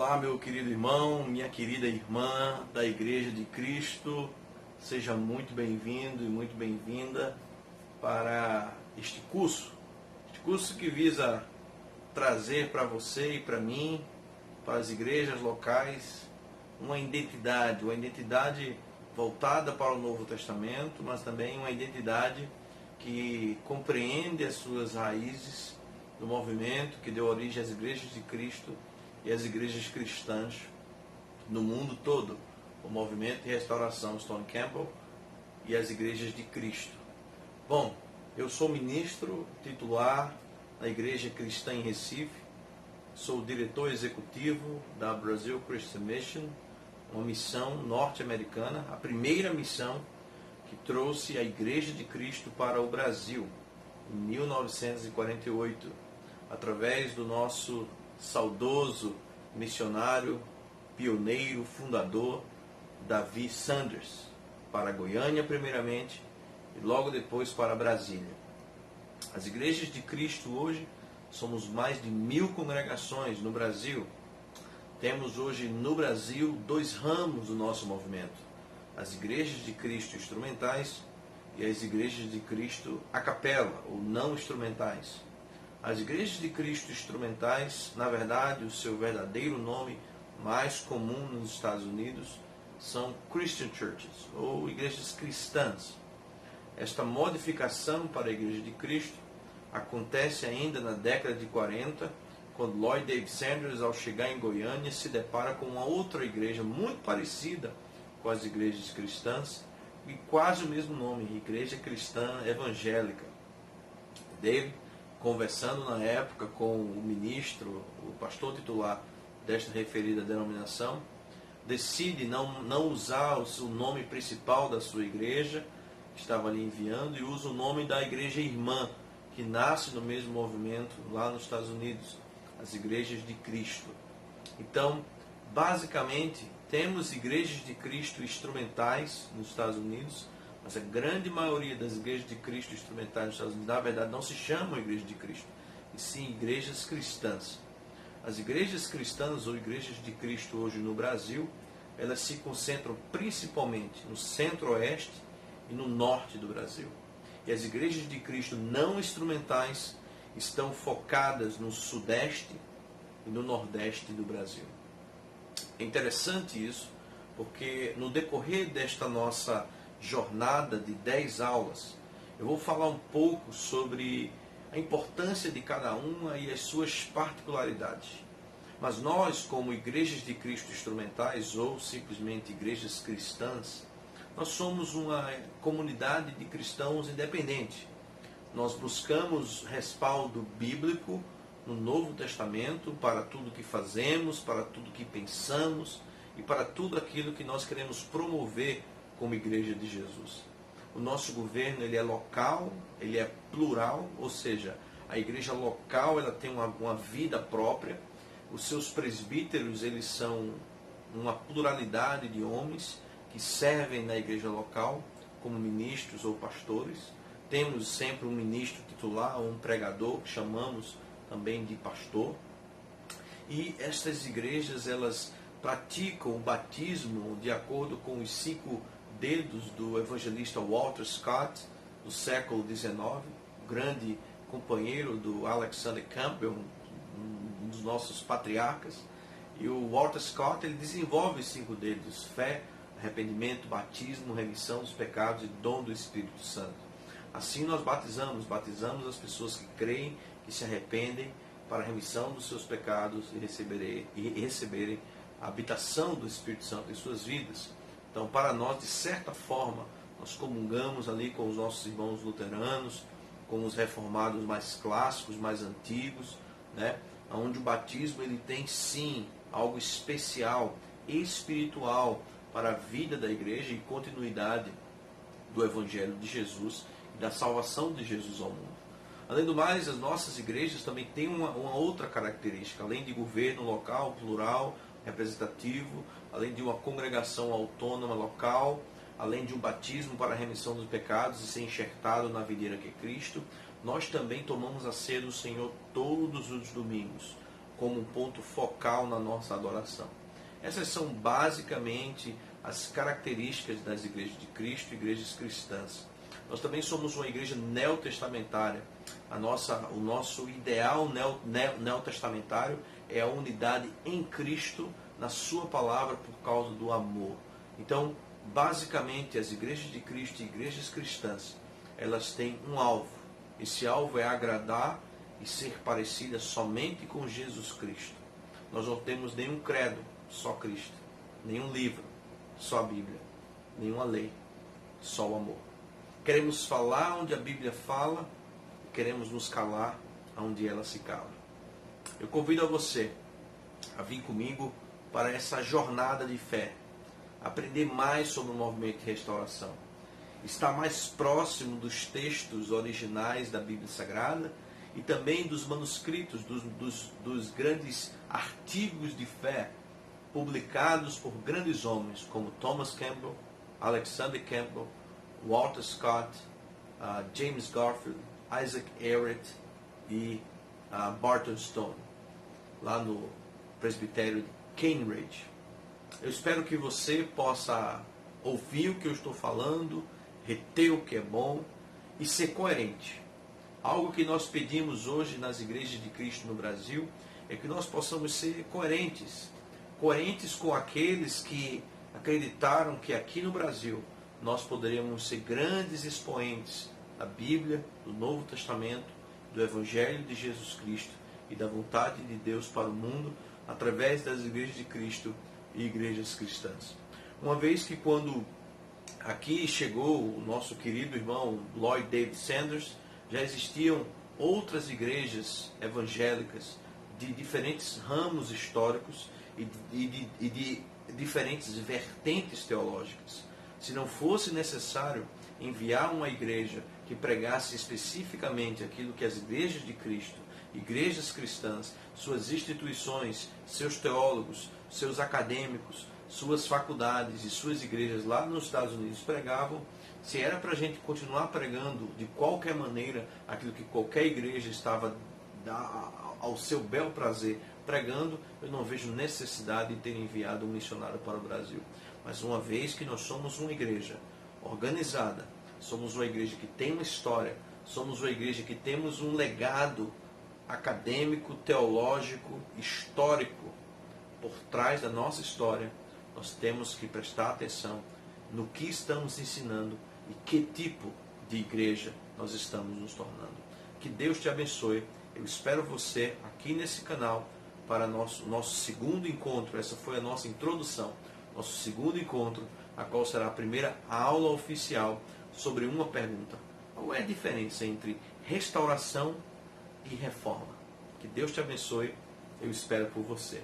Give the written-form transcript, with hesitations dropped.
Olá, meu querido irmão, minha querida irmã da Igreja de Cristo, seja muito bem-vindo e muito bem-vinda para este curso que visa trazer para você e para mim, para as igrejas locais, uma identidade voltada para o Novo Testamento, mas também uma identidade que compreende as suas raízes do movimento que deu origem às igrejas de Cristo e às igrejas cristãs no mundo todo, o movimento de restauração Stone Campbell e as igrejas de Cristo. Bom, eu sou ministro titular da Igreja Cristã em Recife, sou diretor executivo da Brazil Christian Mission, uma missão norte-americana, a primeira missão que trouxe a Igreja de Cristo para o Brasil, em 1948, através do nosso saudoso missionário, pioneiro, fundador, Davi Sanders, para Goiânia primeiramente e logo depois para Brasília. As igrejas de Cristo hoje, somos mais de 1000 congregações no Brasil. Temos hoje no Brasil 2 ramos do nosso movimento: as igrejas de Cristo instrumentais e as igrejas de Cristo a capela, ou não instrumentais. As igrejas de Cristo instrumentais, na verdade, o seu verdadeiro nome mais comum nos Estados Unidos são Christian Churches, ou igrejas cristãs. Esta modificação para a Igreja de Cristo acontece ainda na década de 40, quando Lloyd David Sanders, ao chegar em Goiânia, se depara com uma outra igreja muito parecida com as igrejas cristãs e quase o mesmo nome, Igreja Cristã Evangélica. David, conversando na época com o ministro, o pastor titular desta referida denominação, decide não usar o nome principal da sua igreja, que estava ali enviando, e usa o nome da igreja irmã, que nasce no mesmo movimento lá nos Estados Unidos, as igrejas de Cristo. Então, basicamente, temos igrejas de Cristo instrumentais nos Estados Unidos, mas a grande maioria das igrejas de Cristo instrumentais nos Estados Unidos, na verdade, não se chamam igrejas de Cristo, e sim igrejas cristãs. As igrejas cristãs ou igrejas de Cristo hoje no Brasil, elas se concentram principalmente no centro-oeste e no norte do Brasil. E as igrejas de Cristo não instrumentais estão focadas no sudeste e no nordeste do Brasil. É interessante isso, porque no decorrer desta nossa jornada de 10 aulas, eu vou falar um pouco sobre a importância de cada uma e as suas particularidades. Mas nós, como igrejas de Cristo instrumentais ou simplesmente igrejas cristãs, nós somos uma comunidade de cristãos independente. Nós buscamos respaldo bíblico no Novo Testamento para tudo que fazemos, para tudo que pensamos e para tudo aquilo que nós queremos promover como Igreja de Jesus. O nosso governo ele é local, ele é plural, ou seja, a igreja local ela tem uma vida própria. Os seus presbíteros eles são uma pluralidade de homens que servem na igreja local como ministros ou pastores. Temos sempre um ministro titular, um pregador, que chamamos também de pastor. E estas igrejas elas praticam o batismo de acordo com os 5 dedos do evangelista Walter Scott, do século XIX, grande companheiro do Alexander Campbell, um dos nossos patriarcas. E o Walter Scott ele desenvolve os 5 dedos: fé, arrependimento, batismo, remissão dos pecados e dom do Espírito Santo. Assim nós batizamos as pessoas que creem, que se arrependem para a remissão dos seus pecados e receberem a habitação do Espírito Santo em suas vidas. Então, para nós, de certa forma, nós comungamos ali com os nossos irmãos luteranos, com os reformados mais clássicos, mais antigos, né? Onde o batismo ele tem sim algo especial, espiritual para a vida da igreja e continuidade do Evangelho de Jesus e da salvação de Jesus ao mundo. Além do mais, as nossas igrejas também têm uma outra característica, além de governo local, plural, representativo, além de uma congregação autônoma local, além de um batismo para a remissão dos pecados e ser enxertado na videira que é Cristo, nós também tomamos a ceia do Senhor todos os domingos, como um ponto focal na nossa adoração. Essas são basicamente as características das igrejas de Cristo, igrejas cristãs. Nós também somos uma igreja neotestamentária. O nosso ideal neotestamentário é a unidade em Cristo, na sua palavra, por causa do amor. Então, basicamente, as igrejas de Cristo e igrejas cristãs, elas têm um alvo. Esse alvo é agradar e ser parecida somente com Jesus Cristo. Nós não temos nenhum credo, só Cristo. Nenhum livro, só a Bíblia. Nenhuma lei, só o amor. Queremos falar onde a Bíblia fala, queremos nos calar onde ela se cala. Eu convido a você a vir comigo para essa jornada de fé, aprender mais sobre o movimento de restauração, estar mais próximo dos textos originais da Bíblia Sagrada e também dos manuscritos, dos grandes artigos de fé publicados por grandes homens como Thomas Campbell, Alexander Campbell, Walter Scott, James Garfield, Isaac Everett e Barton Stone, lá no presbitério de Cambridge. Eu espero que você possa ouvir o que eu estou falando, reter o que é bom e ser coerente. Algo que nós pedimos hoje nas igrejas de Cristo no Brasil é que nós possamos ser coerentes. Coerentes com aqueles que acreditaram que aqui no Brasil nós poderíamos ser grandes expoentes da Bíblia, do Novo Testamento, do Evangelho de Jesus Cristo e da vontade de Deus para o mundo através das igrejas de Cristo e igrejas cristãs. Uma vez que quando aqui chegou o nosso querido irmão Lloyd David Sanders, já existiam outras igrejas evangélicas de diferentes ramos históricos e de diferentes vertentes teológicas. Se não fosse necessário enviar uma igreja que pregasse especificamente aquilo que as igrejas de Cristo, igrejas cristãs, suas instituições, seus teólogos, seus acadêmicos, suas faculdades e suas igrejas lá nos Estados Unidos pregavam, se era para a gente continuar pregando de qualquer maneira aquilo que qualquer igreja estava ao seu bel prazer pregando, eu não vejo necessidade de ter enviado um missionário para o Brasil. Mas uma vez que nós somos uma igreja organizada, somos uma igreja que tem uma história, somos uma igreja que temos um legado acadêmico, teológico, histórico por trás da nossa história, nós temos que prestar atenção no que estamos ensinando e que tipo de igreja nós estamos nos tornando. Que Deus te abençoe. Eu espero você aqui nesse canal para nosso segundo encontro. Essa foi a nossa introdução. Nosso segundo encontro, a qual será a primeira aula oficial sobre uma pergunta. Qual é a diferença entre restauração e reforma? Que Deus te abençoe. Eu espero por você.